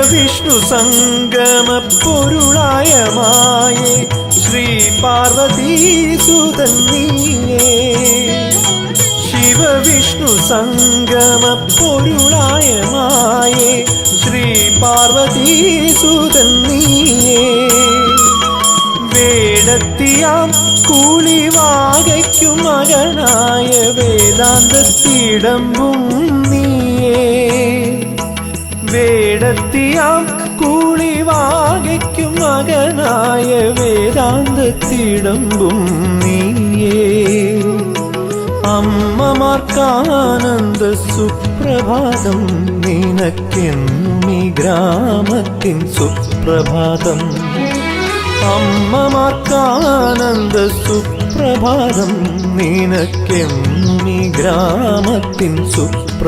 ശിവവിഷ്ണു സംഗമ പൊരുളായ മായേ ശ്രീ പാർവതീസുതൻ നീയേ. ശിവവിഷ്ണു സംഗമ പൊരുളായ മായേ ശ്രീ പാർവതീസുതൻ നീയേ. വേടത്തിയാം കൂളിവാകയ്ക്കു മകനായ വേദാന്തത്തിടമ്പും നീയേ. വേടത്തിയാം കൂളിവാകയ്ക്കു മകനായ വേദാന്തത്തിടമ്പും നീയേ. അമ്മമാർക്കാനന്ദ സുപ്രഭാതം നിനക്കെന്നും ഈ ഗ്രാമത്തിൻ സുപ്രഭാതം. അമ്മമാർക്കാനന്ദ സുപ്രഭാതം നിനക്കെന്നും ഈ ഗ്രാമത്തിൻ സുപ്രഭാതം.